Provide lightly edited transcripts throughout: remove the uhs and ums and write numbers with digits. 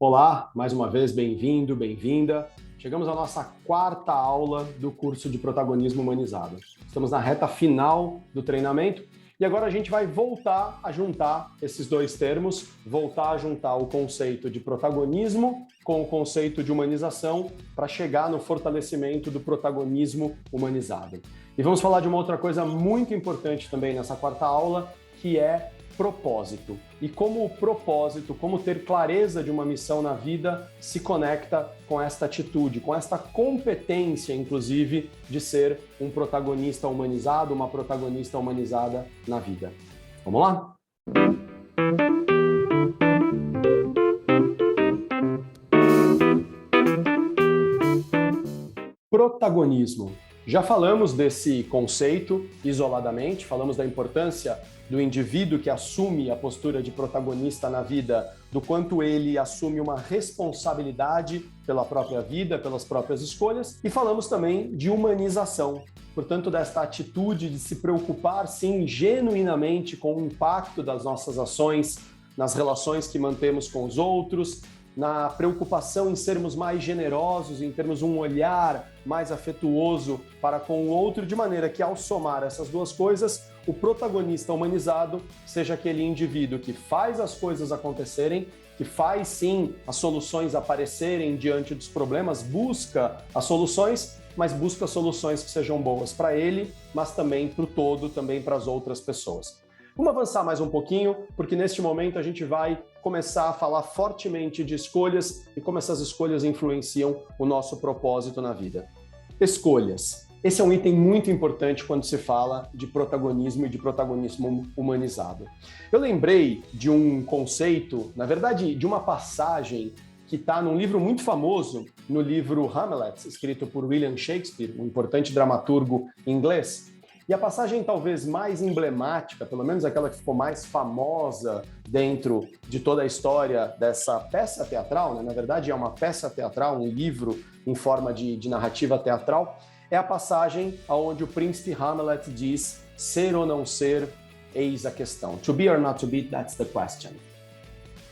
Olá, mais uma vez, bem-vindo, bem-vinda. Chegamos à nossa quarta aula do curso de Protagonismo Humanizado. Estamos na reta final do treinamento e agora a gente vai voltar a juntar esses dois termos, voltar a juntar o conceito de protagonismo com o conceito de humanização para chegar no fortalecimento do protagonismo humanizado. E vamos falar de uma outra coisa muito importante também nessa quarta aula, que é propósito. E como o propósito, como ter clareza de uma missão na vida se conecta com esta atitude, com esta competência, inclusive, de ser um protagonista humanizado, uma protagonista humanizada na vida. Vamos lá? Protagonismo. Já falamos desse conceito isoladamente, falamos da importância do indivíduo que assume a postura de protagonista na vida, do quanto ele assume uma responsabilidade pela própria vida, pelas próprias escolhas, e falamos também de humanização, portanto, desta atitude de se preocupar, sim, genuinamente com o impacto das nossas ações nas relações que mantemos com os outros, na preocupação em sermos mais generosos, em termos um olhar mais afetuoso para com o outro, de maneira que, ao somar essas duas coisas, o protagonista humanizado seja aquele indivíduo que faz as coisas acontecerem, que faz, sim, as soluções aparecerem diante dos problemas, busca as soluções, mas busca soluções que sejam boas para ele, mas também para o todo, também para as outras pessoas. Vamos avançar mais um pouquinho, porque neste momento a gente vai começar a falar fortemente de escolhas e como essas escolhas influenciam o nosso propósito na vida. Escolhas. Esse é um item muito importante quando se fala de protagonismo e de protagonismo humanizado. Eu lembrei de um conceito, na verdade, de uma passagem que está num livro muito famoso, no livro Hamlet, escrito por William Shakespeare, um importante dramaturgo inglês. E a passagem talvez mais emblemática, pelo menos aquela que ficou mais famosa dentro de toda a história dessa peça teatral, né? Na verdade é uma peça teatral, um livro em forma de narrativa teatral, é a passagem onde o príncipe Hamlet diz: ser ou não ser, eis a questão. To be or not to be, that's the question.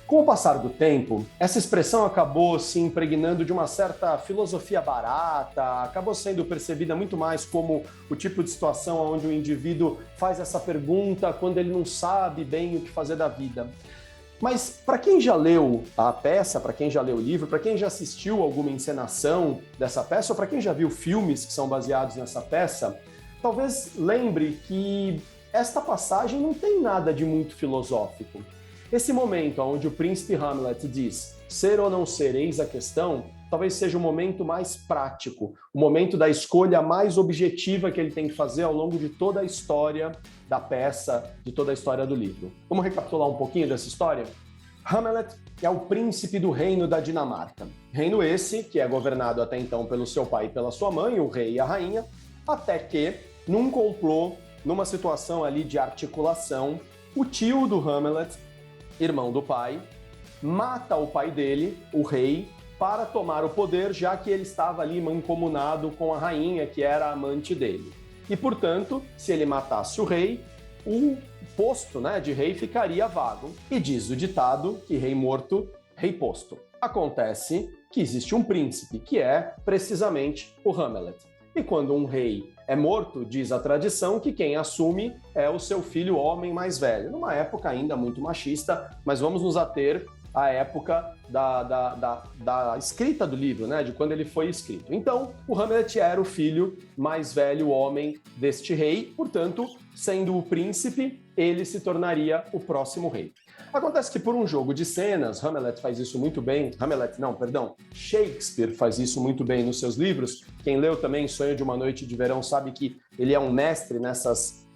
Com o passar do tempo, essa expressão acabou se impregnando de uma certa filosofia barata, acabou sendo percebida muito mais como o tipo de situação onde o indivíduo faz essa pergunta quando ele não sabe bem o que fazer da vida. Mas para quem já leu a peça, para quem já leu o livro, para quem já assistiu alguma encenação dessa peça, ou para quem já viu filmes que são baseados nessa peça, talvez lembre que esta passagem não tem nada de muito filosófico. Esse momento onde o príncipe Hamlet diz ser ou não ser, eis a questão, talvez seja o momento mais prático, o momento da escolha mais objetiva que ele tem que fazer ao longo de toda a história da peça, de toda a história do livro. Vamos recapitular um pouquinho dessa história? Hamlet é o príncipe do reino da Dinamarca. Reino esse que é governado até então pelo seu pai e pela sua mãe, o rei e a rainha, até que, num complô, numa situação ali de articulação, o tio do Hamlet, irmão do pai, mata o pai dele, o rei, para tomar o poder, já que ele estava ali mancomunado com a rainha, que era a amante dele. E, portanto, se ele matasse o rei, o posto, de rei ficaria vago. E diz o ditado que rei morto, rei posto. Acontece que existe um príncipe, que é precisamente o Hamlet. E quando um rei é morto, diz a tradição que quem assume é o seu filho homem mais velho, numa época ainda muito machista, mas vamos nos ater à época da escrita do livro, de quando ele foi escrito. Então, o Hamlet era o filho mais velho homem deste rei, portanto, sendo o príncipe, ele se tornaria o próximo rei. Acontece que por um jogo de cenas, Shakespeare faz isso muito bem nos seus livros. Quem leu também Sonho de uma Noite de Verão sabe que ele é um mestre nessas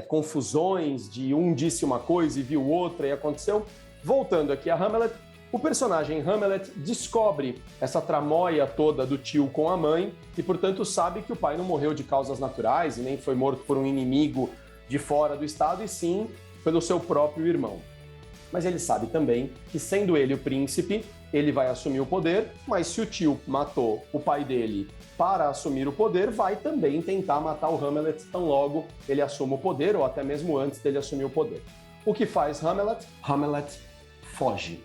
confusões de um disse uma coisa e viu outra e aconteceu. Voltando aqui a Hamlet, o personagem Hamlet descobre essa tramóia toda do tio com a mãe e, portanto, sabe que o pai não morreu de causas naturais e nem foi morto por um inimigo de fora do estado, e sim pelo seu próprio irmão. Mas ele sabe também que, sendo ele o príncipe, ele vai assumir o poder, mas se o tio matou o pai dele para assumir o poder, vai também tentar matar o Hamlet tão logo ele assuma o poder, ou até mesmo antes dele assumir o poder. O que faz Hamlet? Hamlet foge.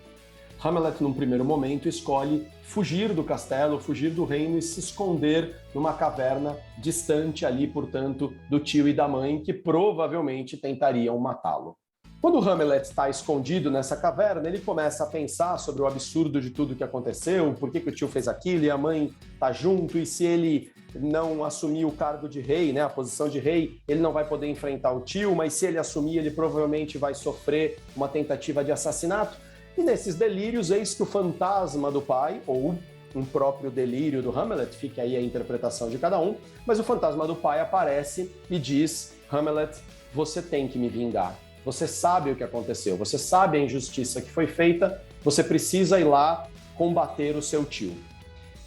Hamlet, num primeiro momento, escolhe fugir do castelo, fugir do reino e se esconder numa caverna distante ali, portanto, do tio e da mãe, que provavelmente tentariam matá-lo. Quando Hamlet está escondido nessa caverna, ele começa a pensar sobre o absurdo de tudo que aconteceu, por que o tio fez aquilo e a mãe está junto, e se ele não assumir o cargo de rei, né, a posição de rei, ele não vai poder enfrentar o tio, mas se ele assumir, ele provavelmente vai sofrer uma tentativa de assassinato. E nesses delírios, eis que o fantasma do pai, ou um próprio delírio do Hamlet, fica aí a interpretação de cada um, mas o fantasma do pai aparece e diz: Hamlet, você tem que me vingar. Você sabe o que aconteceu, você sabe a injustiça que foi feita, você precisa ir lá combater o seu tio.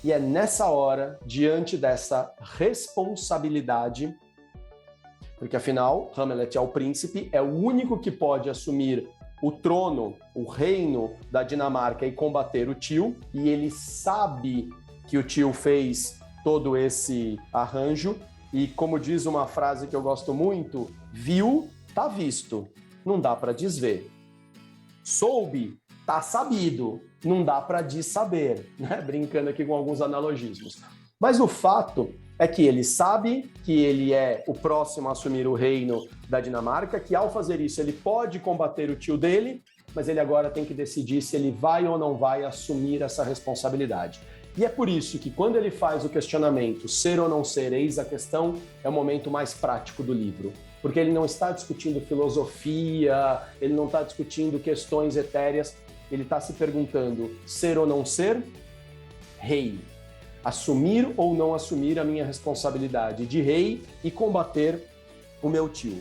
E é nessa hora, diante dessa responsabilidade, porque afinal, Hamlet é o príncipe, é o único que pode assumir o trono, o reino da Dinamarca e combater o tio, e ele sabe que o tio fez todo esse arranjo, e como diz uma frase que eu gosto muito, viu, tá visto. Não dá para desver. Soube, tá sabido, não dá para dissaber, né? Brincando aqui com alguns analogismos. Mas o fato é que ele sabe que ele é o próximo a assumir o reino da Dinamarca, que ao fazer isso ele pode combater o tio dele, mas ele agora tem que decidir se ele vai ou não vai assumir essa responsabilidade. E é por isso que quando ele faz o questionamento, ser ou não ser, eis a questão, é o momento mais prático do livro. Porque ele não está discutindo filosofia, ele não está discutindo questões etéreas, ele está se perguntando, ser ou não ser, rei. Assumir ou não assumir a minha responsabilidade de rei e combater o meu tio.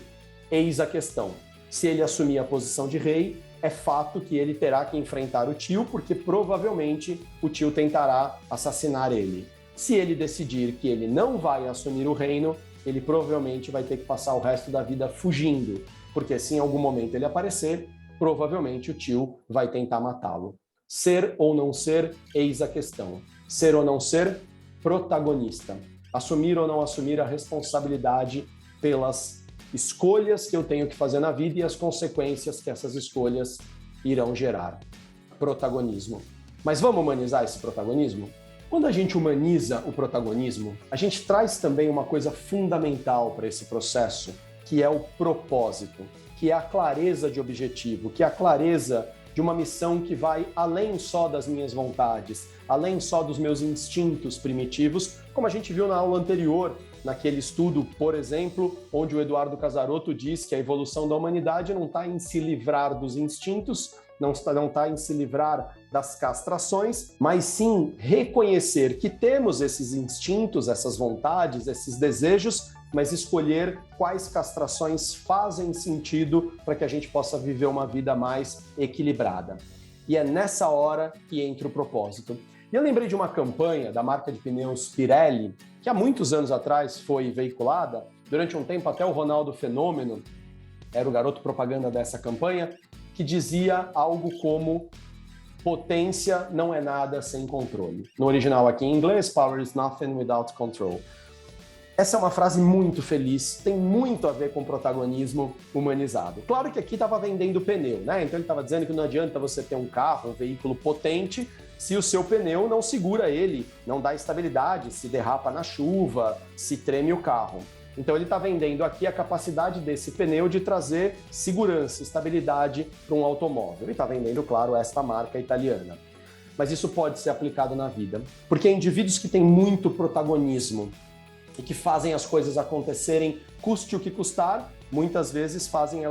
Eis a questão. Se ele assumir a posição de rei, é fato que ele terá que enfrentar o tio, porque provavelmente o tio tentará assassinar ele. Se ele decidir que ele não vai assumir o reino, ele provavelmente vai ter que passar o resto da vida fugindo, porque se em algum momento ele aparecer, provavelmente o tio vai tentar matá-lo. Ser ou não ser, eis a questão. Ser ou não ser, protagonista. Assumir ou não assumir a responsabilidade pelas escolhas que eu tenho que fazer na vida e as consequências que essas escolhas irão gerar. Protagonismo. Mas vamos humanizar esse protagonismo? Quando a gente humaniza o protagonismo, a gente traz também uma coisa fundamental para esse processo, que é o propósito, que é a clareza de objetivo, que é a clareza de uma missão que vai além só das minhas vontades, além só dos meus instintos primitivos, como a gente viu na aula anterior, naquele estudo, por exemplo, onde o Eduardo Casarotto diz que a evolução da humanidade não está em se livrar dos instintos, não está em se livrar das castrações, mas sim reconhecer que temos esses instintos, essas vontades, esses desejos, mas escolher quais castrações fazem sentido para que a gente possa viver uma vida mais equilibrada. E é nessa hora que entra o propósito. E eu lembrei de uma campanha da marca de pneus Pirelli, que há muitos anos atrás foi veiculada, durante um tempo até o Ronaldo Fenômeno era o garoto propaganda dessa campanha, que dizia algo como: potência não é nada sem controle. No original aqui em inglês, power is nothing without control. Essa é uma frase muito feliz, tem muito a ver com protagonismo humanizado. Claro que aqui estava vendendo pneu, né? Então ele estava dizendo que não adianta você ter um carro, um veículo potente, se o seu pneu não segura ele, não dá estabilidade, se derrapa na chuva, se treme o carro. Então ele está vendendo aqui a capacidade desse pneu de trazer segurança, estabilidade para um automóvel. Ele está vendendo, claro, esta marca italiana. Mas isso pode ser aplicado na vida, porque indivíduos que têm muito protagonismo e que fazem as coisas acontecerem, custe o que custar, muitas vezes fazem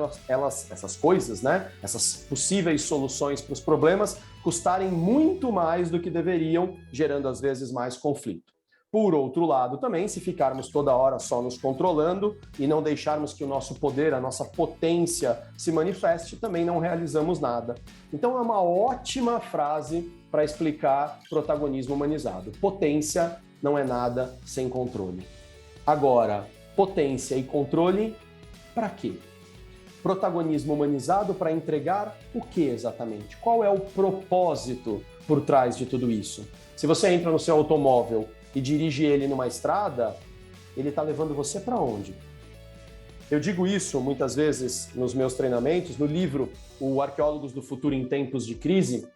essas coisas, né? Essas possíveis soluções para os problemas, custarem muito mais do que deveriam, gerando às vezes mais conflito. Por outro lado, também, se ficarmos toda hora só nos controlando e não deixarmos que o nosso poder, a nossa potência se manifeste, também não realizamos nada. Então é uma ótima frase para explicar protagonismo humanizado. Potência não é nada sem controle. Agora, potência e controle, para quê? Protagonismo humanizado para entregar o que exatamente? Qual é o propósito por trás de tudo isso? Se você entra no seu automóvel e dirige ele numa estrada, ele está levando você para onde? Eu digo isso muitas vezes nos meus treinamentos, no livro O Arqueólogos do Futuro em Tempos de Crise,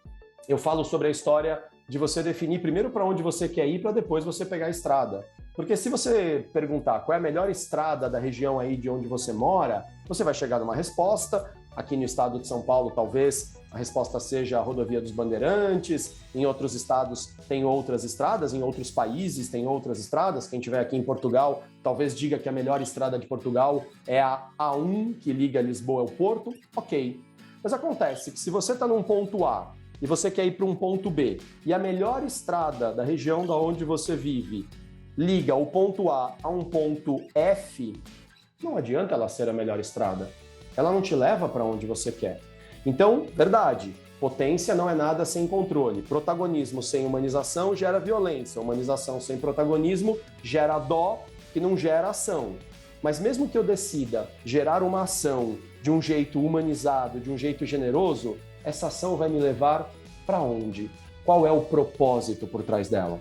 Eu falo sobre a história de você definir primeiro para onde você quer ir, para depois você pegar a estrada. Porque se você perguntar qual é a melhor estrada da região aí de onde você mora, você vai chegar numa resposta. Aqui no estado de São Paulo, talvez a resposta seja a Rodovia dos Bandeirantes. Em outros estados tem outras estradas, em outros países tem outras estradas. Quem estiver aqui em Portugal, talvez diga que a melhor estrada de Portugal é a A1, que liga Lisboa ao Porto. Ok. Mas acontece que se você está num ponto A e você quer ir para um ponto B, e a melhor estrada da região da onde você vive liga o ponto A a um ponto F, não adianta ela ser a melhor estrada. Ela não te leva para onde você quer. Então, verdade, potência não é nada sem controle. Protagonismo sem humanização gera violência. Humanização sem protagonismo gera dó, que não gera ação. Mas mesmo que eu decida gerar uma ação de um jeito humanizado, de um jeito generoso, essa ação vai me levar para onde? Qual é o propósito por trás dela?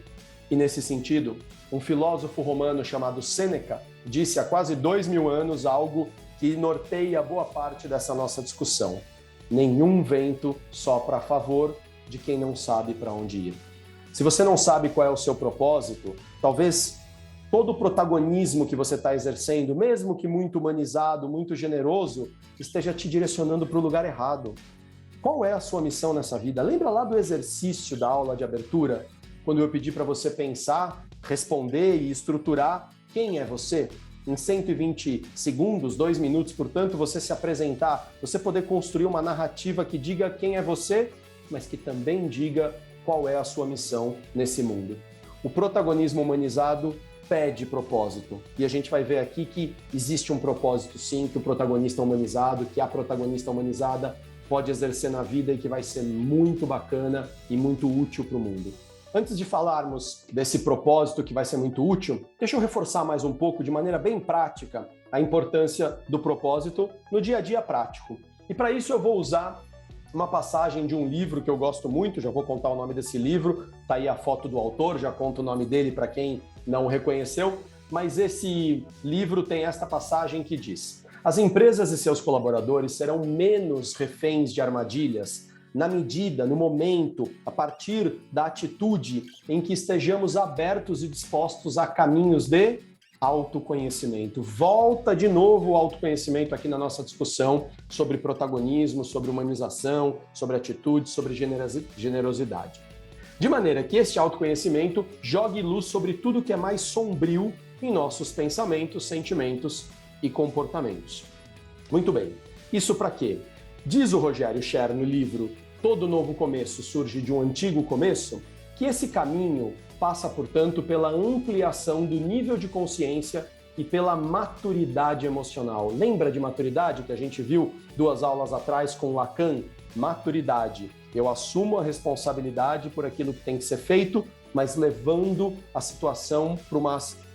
E nesse sentido, um filósofo romano chamado Sêneca disse há quase 2000 anos algo que norteia boa parte dessa nossa discussão. Nenhum vento sopra a favor de quem não sabe para onde ir. Se você não sabe qual é o seu propósito, talvez todo o protagonismo que você está exercendo, mesmo que muito humanizado, muito generoso, esteja te direcionando para o lugar errado. Qual é a sua missão nessa vida? Lembra lá do exercício da aula de abertura, quando eu pedi para você pensar, responder e estruturar quem é você? Em 120 segundos, 2 minutos, portanto, você se apresentar, você poder construir uma narrativa que diga quem é você, mas que também diga qual é a sua missão nesse mundo. O protagonismo humanizado pede propósito. E a gente vai ver aqui que existe um propósito sim, que o protagonista humanizado, que a protagonista humanizada pode exercer na vida e que vai ser muito bacana e muito útil para o mundo. Antes de falarmos desse propósito que vai ser muito útil, deixa eu reforçar mais um pouco, de maneira bem prática, a importância do propósito no dia a dia prático. E para isso eu vou usar uma passagem de um livro que eu gosto muito, já vou contar o nome desse livro, tá aí a foto do autor, já conto o nome dele para quem não o reconheceu, mas esse livro tem esta passagem que diz: as empresas e seus colaboradores serão menos reféns de armadilhas na medida, no momento, a partir da atitude em que estejamos abertos e dispostos a caminhos de autoconhecimento. Volta de novo o autoconhecimento aqui na nossa discussão sobre protagonismo, sobre humanização, sobre atitude, sobre generosidade. De maneira que este autoconhecimento jogue luz sobre tudo que é mais sombrio em nossos pensamentos, sentimentos e comportamentos. Muito bem. Isso para quê? Diz o Rogério Scher no livro Todo Novo Começo Surge de um Antigo Começo, que esse caminho passa, portanto, pela ampliação do nível de consciência e pela maturidade emocional. Lembra de maturidade que a gente viu 2 aulas atrás com Lacan? Maturidade. Eu assumo a responsabilidade por aquilo que tem que ser feito, mas levando a situação para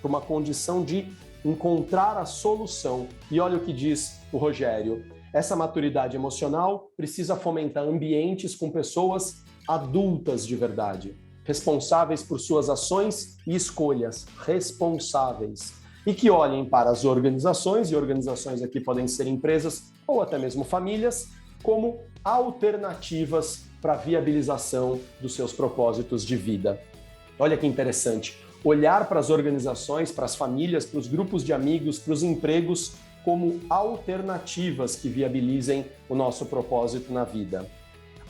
uma condição de encontrar a solução. E olha o que diz o Rogério. Essa maturidade emocional precisa fomentar ambientes com pessoas adultas de verdade, responsáveis por suas ações e escolhas, responsáveis, e que olhem para as organizações, e organizações aqui podem ser empresas ou até mesmo famílias, como alternativas para a viabilização dos seus propósitos de vida. Olha que interessante, olhar para as organizações, para as famílias, para os grupos de amigos, para os empregos, como alternativas que viabilizem o nosso propósito na vida.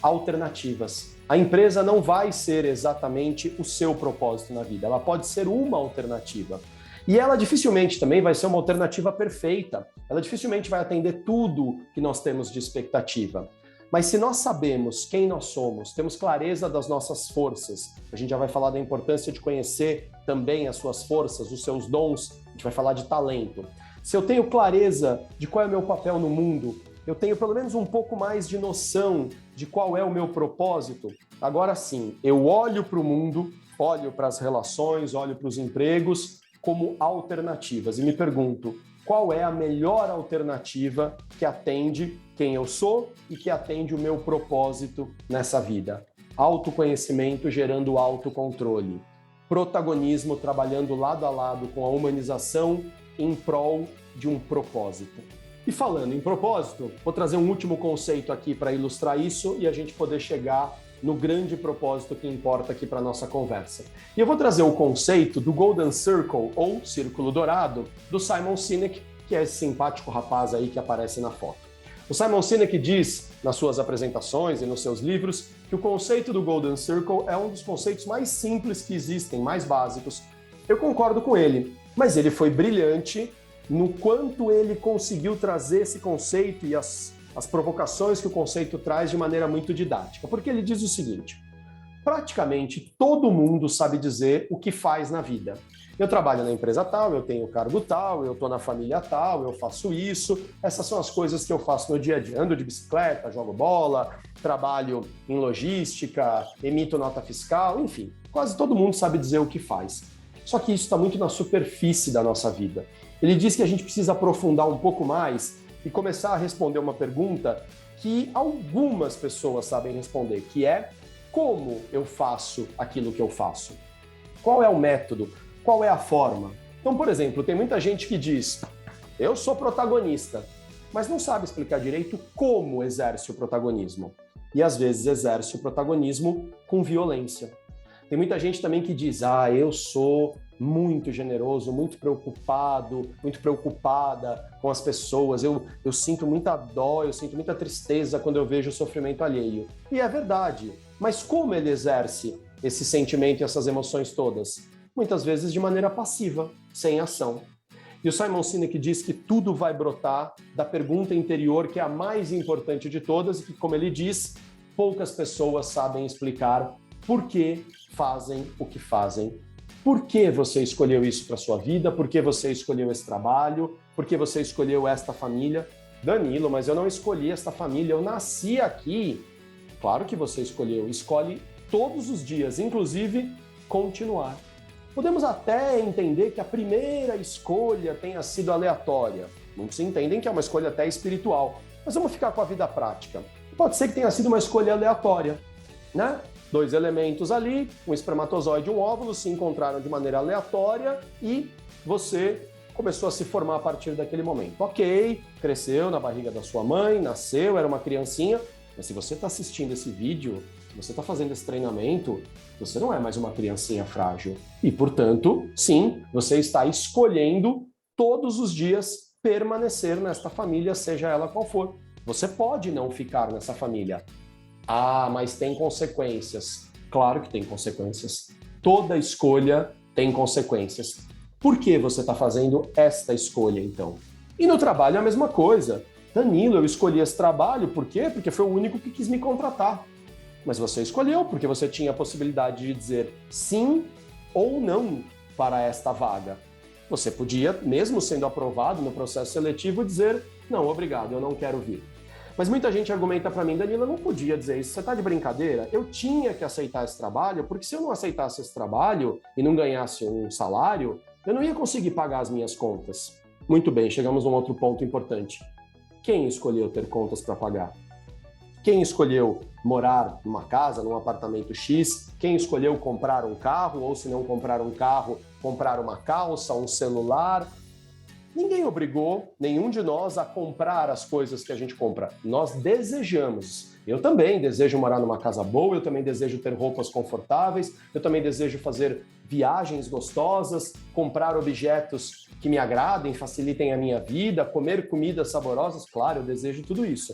Alternativas. A empresa não vai ser exatamente o seu propósito na vida, ela pode ser uma alternativa. E ela dificilmente também vai ser uma alternativa perfeita, ela dificilmente vai atender tudo que nós temos de expectativa. Mas se nós sabemos quem nós somos, temos clareza das nossas forças, a gente já vai falar da importância de conhecer também as suas forças, os seus dons, a gente vai falar de talento. Se eu tenho clareza de qual é o meu papel no mundo, eu tenho pelo menos um pouco mais de noção de qual é o meu propósito, agora sim, eu olho para o mundo, olho para as relações, olho para os empregos como alternativas e me pergunto, qual é a melhor alternativa que atende quem eu sou e que atende o meu propósito nessa vida? Autoconhecimento gerando autocontrole. Protagonismo trabalhando lado a lado com a humanização em prol de um propósito. E falando em propósito, vou trazer um último conceito aqui para ilustrar isso e a gente poder chegar no grande propósito que importa aqui para a nossa conversa. E eu vou trazer o conceito do Golden Circle, ou Círculo Dourado, do Simon Sinek, que é esse simpático rapaz aí que aparece na foto. O Simon Sinek diz, nas suas apresentações e nos seus livros, que o conceito do Golden Circle é um dos conceitos mais simples que existem, mais básicos. Eu concordo com ele, mas ele foi brilhante no quanto ele conseguiu trazer esse conceito e as provocações que o conceito traz de maneira muito didática. Porque ele diz o seguinte: praticamente todo mundo sabe dizer o que faz na vida. Eu trabalho na empresa tal, eu tenho cargo tal, eu estou na família tal, eu faço isso. Essas são as coisas que eu faço no dia a dia. Ando de bicicleta, jogo bola, trabalho em logística, emito nota fiscal, enfim. Quase todo mundo sabe dizer o que faz. Só que isso está muito na superfície da nossa vida. Ele diz que a gente precisa aprofundar um pouco mais e começar a responder uma pergunta que algumas pessoas sabem responder, que é: como eu faço aquilo que eu faço? Qual é o método? Qual é a forma? Então, por exemplo, tem muita gente que diz: eu sou protagonista, mas não sabe explicar direito como exerce o protagonismo. E às vezes exerce o protagonismo com violência. Tem muita gente também que diz: eu sou muito generoso, muito preocupado, muito preocupada com as pessoas, eu sinto muita dó, eu sinto muita tristeza quando eu vejo o sofrimento alheio. E é verdade, mas como ele exerce esse sentimento e essas emoções todas? Muitas vezes de maneira passiva, sem ação. E o Simon Sinek diz que tudo vai brotar da pergunta interior, que é a mais importante de todas, e que, como ele diz, poucas pessoas sabem explicar por que fazem o que fazem. Por que você escolheu isso para sua vida? Por que você escolheu esse trabalho? Por que você escolheu esta família? Danilo, mas eu não escolhi esta família, eu nasci aqui. Claro que você escolheu, escolhe todos os dias, inclusive continuar. Podemos até entender que a primeira escolha tenha sido aleatória. Muitos entendem que é uma escolha até espiritual. Mas vamos ficar com a vida prática. Pode ser que tenha sido uma escolha aleatória, né? 2 elementos ali, um espermatozoide e um óvulo, se encontraram de maneira aleatória e você começou a se formar a partir daquele momento. Ok, cresceu na barriga da sua mãe, nasceu, era uma criancinha, mas se você está assistindo esse vídeo, se você está fazendo esse treinamento, você não é mais uma criancinha frágil. E, portanto, sim, você está escolhendo todos os dias permanecer nesta família, seja ela qual for. Você pode não ficar nessa família. Mas tem consequências. Claro que tem consequências. Toda escolha tem consequências. Por que você está fazendo esta escolha, então? E no trabalho é a mesma coisa. Danilo, eu escolhi esse trabalho, por quê? Porque foi o único que quis me contratar. Mas você escolheu porque você tinha a possibilidade de dizer sim ou não para esta vaga. Você podia, mesmo sendo aprovado no processo seletivo, dizer: não, obrigado, eu não quero vir. Mas muita gente argumenta para mim: Danilo, eu não podia dizer isso, você está de brincadeira? Eu tinha que aceitar esse trabalho, porque se eu não aceitasse esse trabalho e não ganhasse um salário, eu não ia conseguir pagar as minhas contas. Muito bem, chegamos a um outro ponto importante. Quem escolheu ter contas para pagar? Quem escolheu morar numa casa, num apartamento X? Quem escolheu comprar um carro, ou se não comprar um carro, comprar uma calça, um celular? Ninguém obrigou nenhum de nós a comprar as coisas que a gente compra. Nós desejamos. Eu também desejo morar numa casa boa, eu também desejo ter roupas confortáveis, eu também desejo fazer viagens gostosas, comprar objetos que me agradem, facilitem a minha vida, comer comidas saborosas. Claro, eu desejo tudo isso.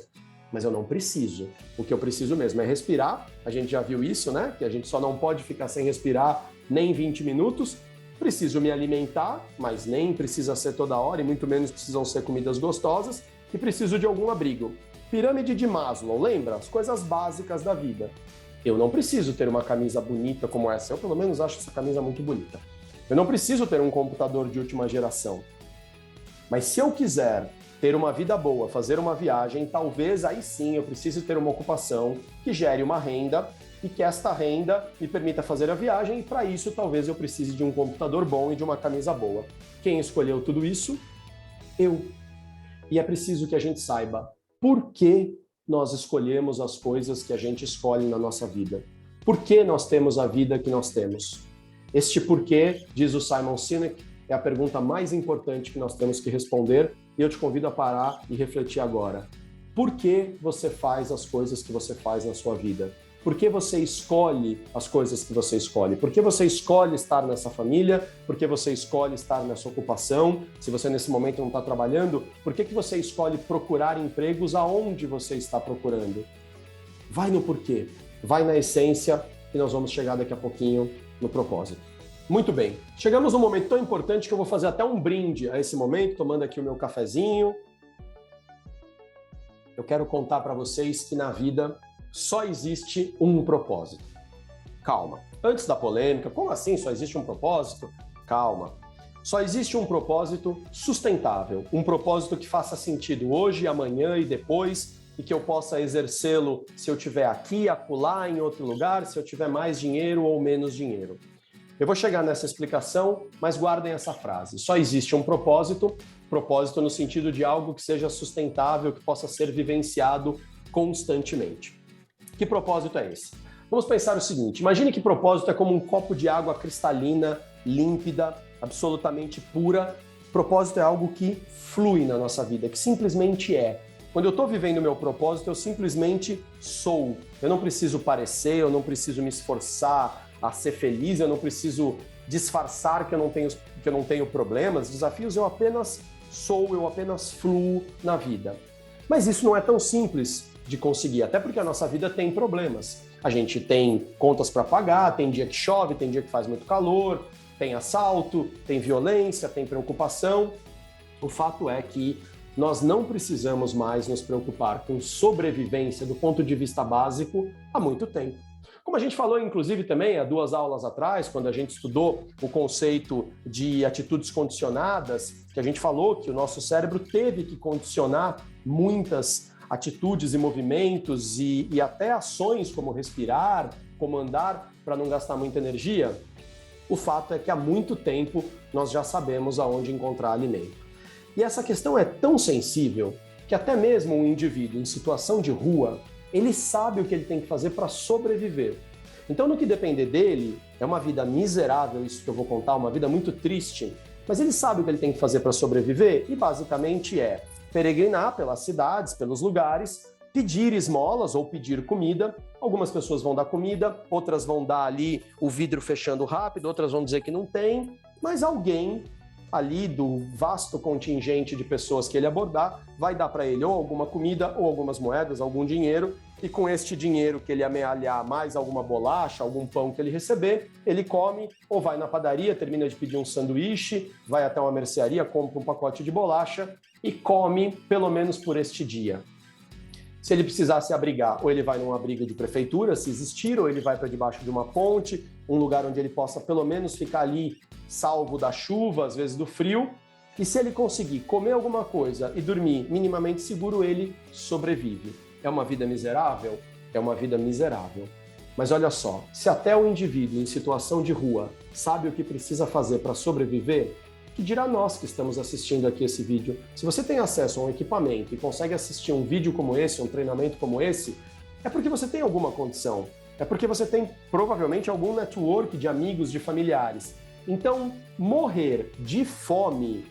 Mas eu não preciso. O que eu preciso mesmo é respirar. A gente já viu isso, né? Que a gente só não pode ficar sem respirar nem 20 minutos. Preciso me alimentar, mas nem precisa ser toda hora, e muito menos precisam ser comidas gostosas, e preciso de algum abrigo. Pirâmide de Maslow, lembra? As coisas básicas da vida. Eu não preciso ter uma camisa bonita como essa, eu pelo menos acho essa camisa muito bonita. Eu não preciso ter um computador de última geração. Mas se eu quiser ter uma vida boa, fazer uma viagem, talvez aí sim eu precise ter uma ocupação que gere uma renda e que esta renda me permita fazer a viagem, e para isso talvez eu precise de um computador bom e de uma camisa boa. Quem escolheu tudo isso? Eu. E é preciso que a gente saiba por que nós escolhemos as coisas que a gente escolhe na nossa vida. Por que nós temos a vida que nós temos? Este porquê, diz o Simon Sinek, é a pergunta mais importante que nós temos que responder, e eu te convido a parar e refletir agora. Por que você faz as coisas que você faz na sua vida? Por que você escolhe as coisas que você escolhe? Por que você escolhe estar nessa família? Por que você escolhe estar nessa ocupação? Se você nesse momento não está trabalhando, por que você escolhe procurar empregos aonde você está procurando? Vai no porquê, vai na essência e nós vamos chegar daqui a pouquinho no propósito. Muito bem, chegamos num momento tão importante que eu vou fazer até um brinde a esse momento, tomando aqui o meu cafezinho. Eu quero contar para vocês que na vida só existe um propósito. Calma. Antes da polêmica, como assim só existe um propósito? Calma. Só existe um propósito sustentável, um propósito que faça sentido hoje, amanhã e depois, e que eu possa exercê-lo se eu estiver aqui, acolá, em outro lugar, se eu tiver mais dinheiro ou menos dinheiro. Eu vou chegar nessa explicação, mas guardem essa frase. Só existe um propósito no sentido de algo que seja sustentável, que possa ser vivenciado constantemente. Que propósito é esse? Vamos pensar o seguinte, imagine que propósito é como um copo de água cristalina, límpida, absolutamente pura. Propósito é algo que flui na nossa vida, que simplesmente é. Quando eu estou vivendo o meu propósito, eu simplesmente sou. Eu não preciso parecer, eu não preciso me esforçar a ser feliz, eu não preciso disfarçar que eu não tenho problemas, desafios, eu apenas sou, eu apenas fluo na vida. Mas isso não é tão simples de conseguir, até porque a nossa vida tem problemas. A gente tem contas para pagar, tem dia que chove, tem dia que faz muito calor, tem assalto, tem violência, tem preocupação. O fato é que nós não precisamos mais nos preocupar com sobrevivência do ponto de vista básico há muito tempo. Como a gente falou, inclusive, também há 2 aulas atrás, quando a gente estudou o conceito de atitudes condicionadas, que a gente falou que o nosso cérebro teve que condicionar muitas atitudes e movimentos e até ações como respirar, como andar, para não gastar muita energia. O fato é que há muito tempo nós já sabemos aonde encontrar alimento. E essa questão é tão sensível que até mesmo um indivíduo em situação de rua, ele sabe o que ele tem que fazer para sobreviver. Então, no que depender dele, é uma vida miserável, isso que eu vou contar, uma vida muito triste, mas ele sabe o que ele tem que fazer para sobreviver e basicamente é peregrinar pelas cidades, pelos lugares, pedir esmolas ou pedir comida. Algumas pessoas vão dar comida, outras vão dar ali o vidro fechando rápido, outras vão dizer que não tem, mas alguém ali do vasto contingente de pessoas que ele abordar vai dar para ele ou alguma comida ou algumas moedas, algum dinheiro, e com este dinheiro que ele amealhar mais alguma bolacha, algum pão que ele receber, ele come ou vai na padaria, termina de pedir um sanduíche, vai até uma mercearia, compra um pacote de bolacha e come pelo menos por este dia. Se ele precisar se abrigar, ou ele vai num abrigo de prefeitura, se existir, ou ele vai para debaixo de uma ponte, um lugar onde ele possa pelo menos ficar ali salvo da chuva, às vezes do frio, e se ele conseguir comer alguma coisa e dormir minimamente seguro, ele sobrevive. É uma vida miserável? É uma vida miserável. Mas olha só, se até o indivíduo em situação de rua sabe o que precisa fazer para sobreviver, que dirá nós que estamos assistindo aqui esse vídeo? Se você tem acesso a um equipamento e consegue assistir um vídeo como esse, um treinamento como esse, é porque você tem alguma condição. É porque você tem provavelmente algum network de amigos, de familiares. Então, morrer de fome,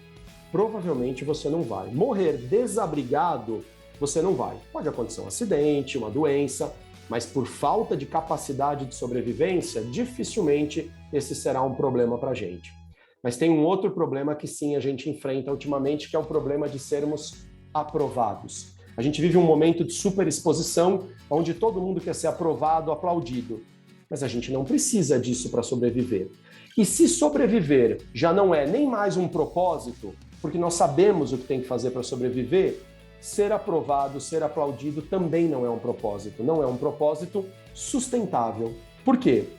provavelmente você não vai. Morrer desabrigado, você não vai. Pode acontecer um acidente, uma doença, mas por falta de capacidade de sobrevivência, dificilmente esse será um problema para a gente. Mas tem um outro problema que sim a gente enfrenta ultimamente, que é o problema de sermos aprovados. A gente vive um momento de superexposição, onde todo mundo quer ser aprovado, aplaudido. Mas a gente não precisa disso para sobreviver. E se sobreviver já não é nem mais um propósito, porque nós sabemos o que tem que fazer para sobreviver, ser aprovado, ser aplaudido também não é um propósito. Não é um propósito sustentável. Por quê?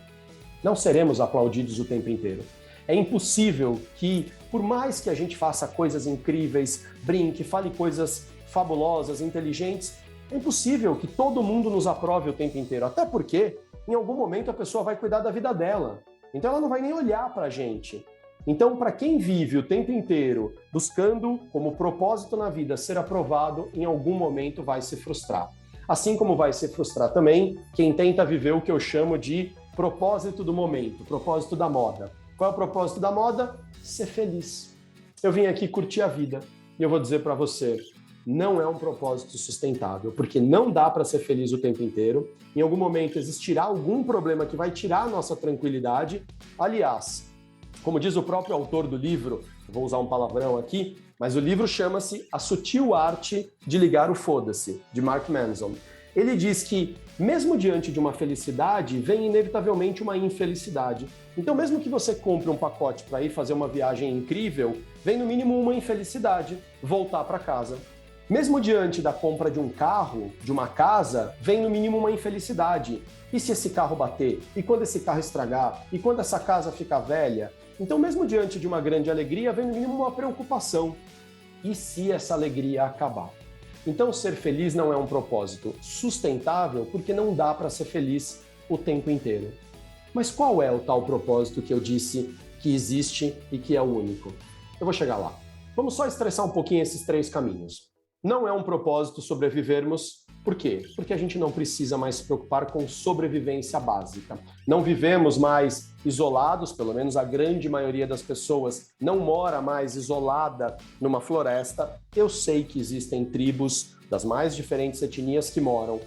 Não seremos aplaudidos o tempo inteiro. É impossível que, por mais que a gente faça coisas incríveis, brinque, fale coisas fabulosas, inteligentes, é impossível que todo mundo nos aprove o tempo inteiro. Até porque, em algum momento, a pessoa vai cuidar da vida dela. Então, ela não vai nem olhar para a gente. Então, para quem vive o tempo inteiro buscando como propósito na vida ser aprovado, em algum momento vai se frustrar. Assim como vai se frustrar também quem tenta viver o que eu chamo de propósito do momento, propósito da moda. Qual é o propósito da moda? Ser feliz. Eu vim aqui curtir a vida e eu vou dizer para você, não é um propósito sustentável, porque não dá para ser feliz o tempo inteiro. Em algum momento existirá algum problema que vai tirar a nossa tranquilidade. Aliás, como diz o próprio autor do livro, vou usar um palavrão aqui, mas o livro chama-se A Sutil Arte de Ligar o Foda-se, de Mark Manson. Ele diz que, mesmo diante de uma felicidade, vem inevitavelmente uma infelicidade. Então, mesmo que você compre um pacote para ir fazer uma viagem incrível, vem no mínimo uma infelicidade, voltar para casa. Mesmo diante da compra de um carro, de uma casa, vem no mínimo uma infelicidade. E se esse carro bater? E quando esse carro estragar? E quando essa casa ficar velha? Então, mesmo diante de uma grande alegria, vem no mínimo uma preocupação. E se essa alegria acabar? Então, ser feliz não é um propósito sustentável porque não dá para ser feliz o tempo inteiro. Mas qual é o tal propósito que eu disse que existe e que é o único? Eu vou chegar lá. Vamos só estressar um pouquinho esses 3 caminhos. Não é um propósito sobrevivermos. Por quê? Porque a gente não precisa mais se preocupar com sobrevivência básica. Não vivemos mais isolados, pelo menos a grande maioria das pessoas não mora mais isolada numa floresta. Eu sei que existem tribos das mais diferentes etnias que moram.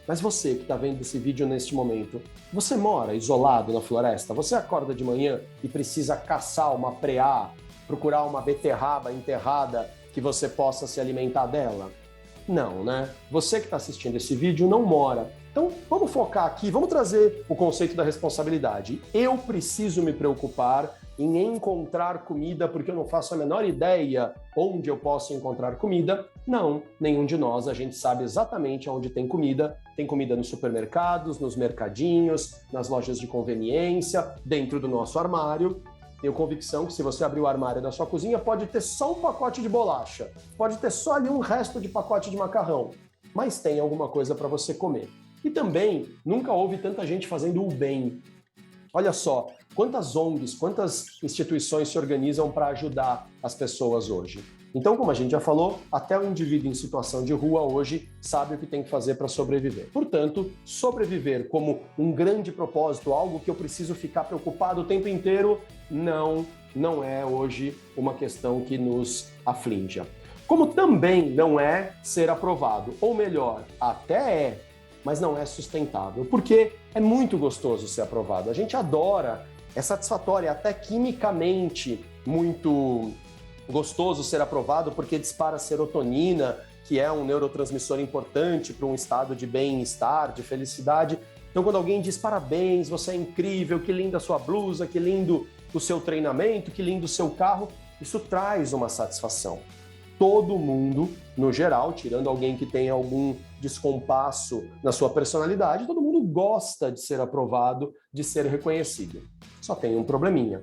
Mas você que está vendo esse vídeo neste momento, você mora isolado na floresta? Você acorda de manhã e precisa caçar uma preá, procurar uma beterraba enterrada que você possa se alimentar dela? Não, né? Você que está assistindo esse vídeo não mora. Então, vamos focar aqui, vamos trazer o conceito da responsabilidade. Eu preciso me preocupar em encontrar comida porque eu não faço a menor ideia onde eu posso encontrar comida. Não, nenhum de nós, a gente sabe exatamente onde tem comida. Tem comida nos supermercados, nos mercadinhos, nas lojas de conveniência, dentro do nosso armário. Tenho convicção que se você abrir o armário da sua cozinha, pode ter só um pacote de bolacha, pode ter só ali um resto de pacote de macarrão, mas tem alguma coisa para você comer. E também, nunca houve tanta gente fazendo o bem. Olha só, quantas ONGs, quantas instituições se organizam para ajudar as pessoas hoje. Então, como a gente já falou, até o indivíduo em situação de rua hoje sabe o que tem que fazer para sobreviver. Portanto, sobreviver como um grande propósito, algo que eu preciso ficar preocupado o tempo inteiro, não é hoje uma questão que nos aflinja. Como também não é ser aprovado, ou melhor, até é, mas não é sustentável, porque é muito gostoso ser aprovado. A gente adora, é satisfatório, é até quimicamente muito gostoso ser aprovado porque dispara serotonina, que é um neurotransmissor importante para um estado de bem-estar, de felicidade. Então, quando alguém diz parabéns, você é incrível, que linda a sua blusa, que lindo o seu treinamento, que lindo o seu carro, isso traz uma satisfação. Todo mundo, no geral, tirando alguém que tem algum descompasso na sua personalidade, todo mundo gosta de ser aprovado, de ser reconhecido. Só tem um probleminha.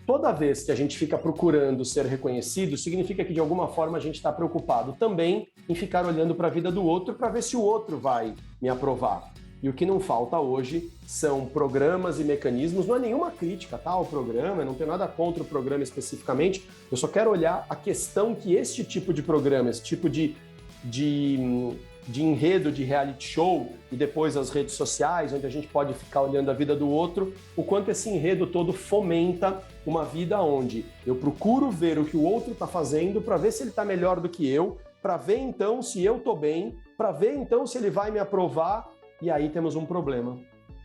Toda vez que a gente fica procurando ser reconhecido, significa que de alguma forma a gente está preocupado também em ficar olhando para a vida do outro para ver se o outro vai me aprovar. E o que não falta hoje são programas e mecanismos, não é nenhuma crítica, tá, ao programa, eu não tenho nada contra o programa especificamente, eu só quero olhar a questão que este tipo de programa, esse tipo de enredo de reality show e depois as redes sociais, onde a gente pode ficar olhando a vida do outro, o quanto esse enredo todo fomenta uma vida onde eu procuro ver o que o outro está fazendo para ver se ele está melhor do que eu, para ver então se eu estou bem, para ver então se ele vai me aprovar, e aí temos um problema.